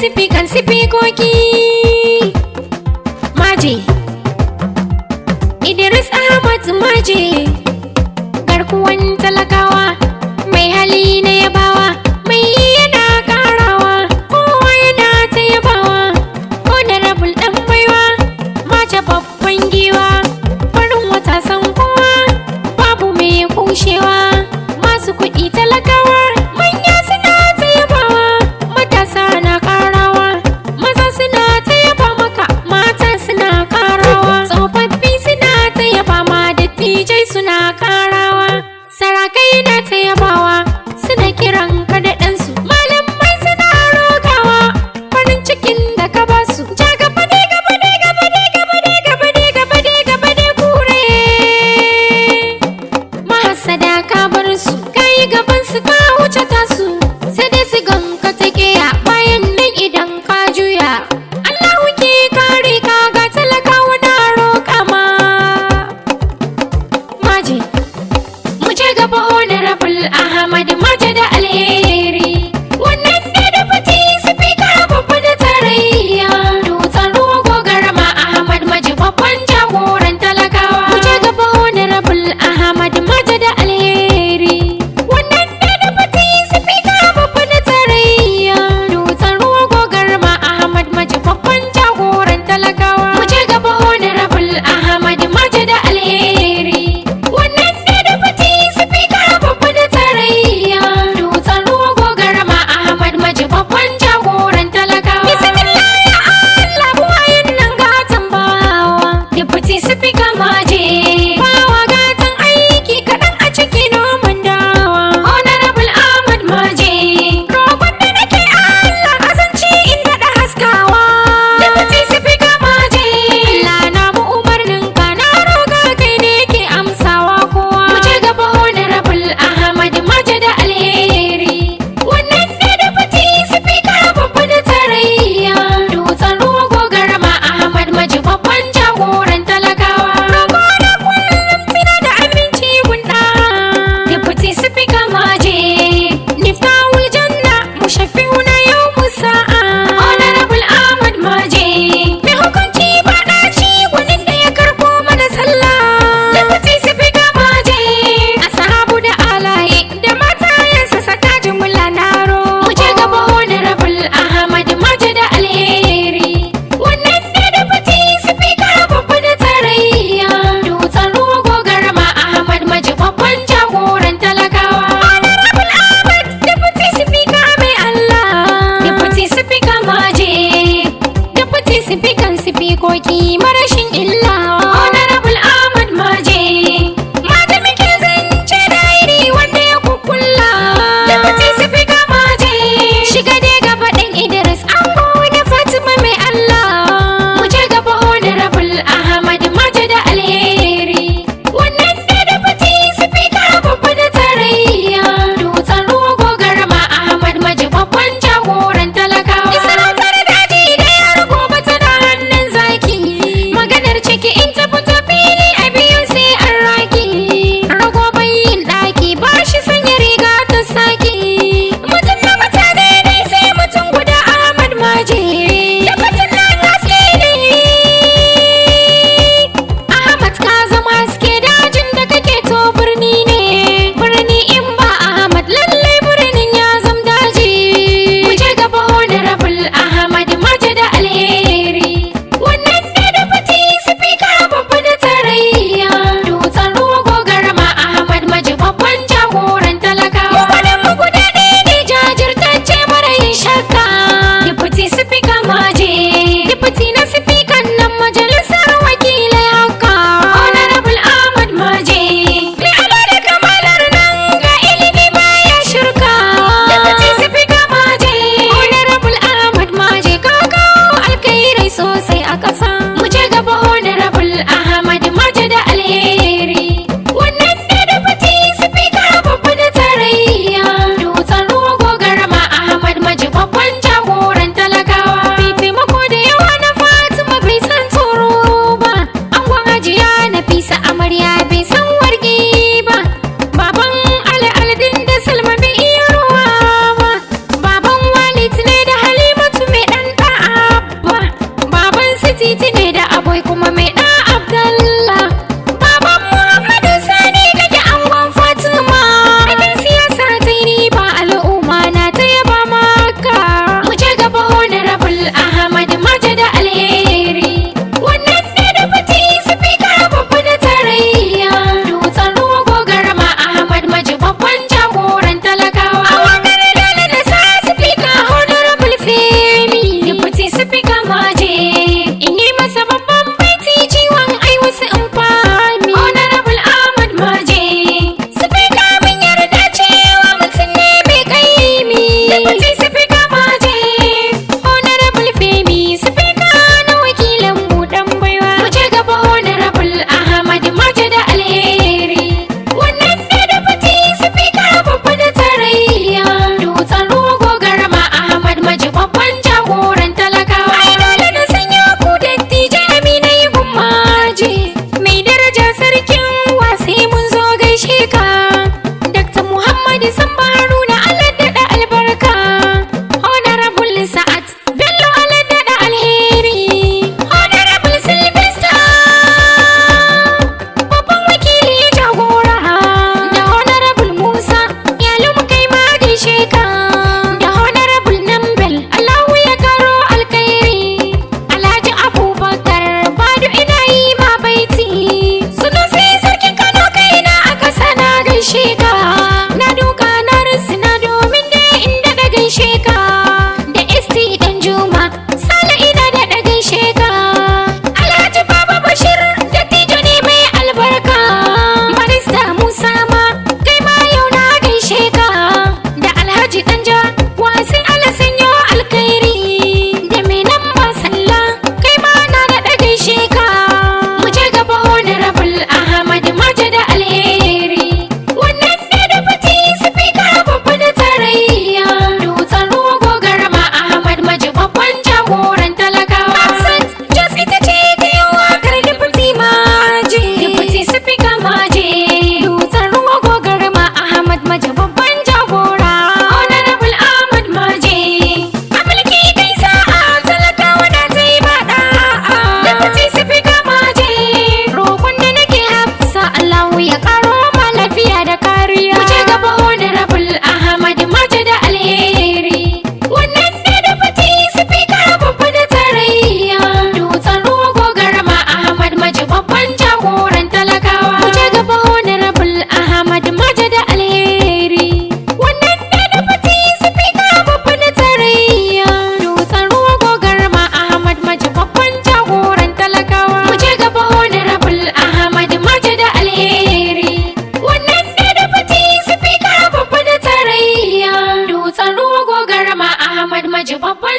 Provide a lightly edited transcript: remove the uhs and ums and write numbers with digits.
sifikan sifikoki. Maje Idris Ahmad Maje, garkuwan talakawa, mai hali na yabawa, mai yana karawa, kowa yana ta yabawa. Honorable dan baiwa, mace babban giwa, farin wata san kowa, babu mai kushewa. Masu kuɗi talakawa, manya suna ta yabawa, matasa na karawa, maza suna ta yaba maka, mata suna karawa, tsofaffi suna ta yaba ma, dattijai suna karawa, sarakai na ta yabawa, suna kiran ka da ɗansu, malamai suna rokawa, farin cikin da ka basu. Ja gaba dai gaba dai gaba dai gaba dai gaba dai gaba dai gaba dai kure, mahasada ka bar su, kayi gaban su ka wuce tasu, sai dai su ganka take ya bayan nan idan ka juya. Allahu ke kare ka, ga talakawa na roƙa ma. Maje mu je gaba Honorable Ahmad Maje da alheri, wannan da fati sifika babba da tarayya, dutsen ruwa gogarma Ahmad Maje babban jagoran talakawa. Mu je gaba Honorable Ahmad Maje da alheri, wannan da fati sifika babba da tarayya, dutsen ruwa gogarma Ahmad Maje babban jagoran talakawa. Mu je gaba Honorable Ahmad Maje da alheri, wannan da fati sifika babba da tarayya, dutsen ruwa gogarma Ahmad Maje babban jagoran talakawa. Bismillah ya Allah, buwayen nan gatan bawa, deputy sifika Maje, bawa gatan aiki kaɗan a ciki noman dawa. Honorable Ahmad Maje, roƙon da nake Allah azanci in daɗa haskawa. Deputy sifika Maje, Allah na mu umarnin ka, na roƙa kai ne ke amsawa kowa. Mu je gaba Honorable Ahmad Maje da alheri, wannan da fati sifika babba da tarayya, dutsen ruwa gogarma Ahmad Maje babban jagoran talakawa. Roƙo sallah. Baban Muhammadu Sani kake angon Fatima. Abin siyasa ta yi riba al'umma na ta yaba maka. Mu je gaba Honorable Ahmad Maje da alheri. Wannan ne da fati sifika babba na tarayya. Dutsen ruwa gogarma Ahmad Maje babban jagoran talakawa. A wakar dole na sa sifika Honorable Femi. Da fati sifika Maje. In yi masa babban baiti ciwon ai wasu infami. Honorable Ahmad Maje. Sifika mun yarda cewa mutum ne mai kaimi. Da fati sifika Maje. Honorable Femi sifika na wakilan mu dan baiwa. Mu je gaba Honorable Ahmad Maje da alheri. Wannan ne da fati sifika babba na tarayya. Dutsen ruwa gogarma Ahmad Maje babban jagoran talakawa. Ai dole na sanya ku dattijai aminai gummaje. Mai daraja sarkin wasi mun zo gaishe ka. Dr. Muhammad Samba Haruna Allah daɗa albarka. Honorable Sa'ad Bello Allah daɗa alheri. Honorable Sylvester babban wakili jagora. Da Honorable Musa Yalum kai ma gaishe ka. Da Honorable Nambel Allahu ya karo alkhairi. Alhaji Abubakar Badu ina yi ma baiti. Sunusi sarkin Kano kaina aka sana gaishe ka. Na duka na risina domin da inda da gaishe ka. Da ST dan Juma Sale ina da gaishe ka. Alhaji Baba Bashir dattijo ne mai albarka. Barista Musa ma kai ma yau na gaishe ka. Da Alhaji Danja wasin ala sanyo alkhairi. Da mai nan ba sallah kai ma na da gaishe ka. Mu je gaba Honorable Ahmad Maje da alheri. Wannan ne da fati sifika babba na tarayya. Dutsen ruwa gogarma Ahmad Maje babban jagoran talakawa. Absent Jos ita ce ta yi wakar da fati Maje. Da fati sifika Maje. Dutsen ruwa gogarma Ahmad Maje babban jagora. Honorable Ahmad Maje. A mulki kai sa'a talakawa na ta yi baɗa. Da fati sifika Maje. Roƙon da nake hafsa Allahu ya ƙaro ma lafiya da kariya. Mu je gaba Honorable Ahmad Maje da alheri. Wannan ne da fati sifika babba na tarayya. Dutsen ruwa gogarma Ahmad Maje babban jagoran talakawa. Mu je gaba Honorable Ahmad Maje da alheri. Wannan ne da fati sifika babba na tarayya. Dutsen ruwa gogarma Ahmad Maje babban jagoran talakawa. Mu je gaba Honorable Ahmad Maje da alheri. Wannan ne da fati sifika babba na tarayya. Dutsen ruwa gogarma Ahmad Maje babban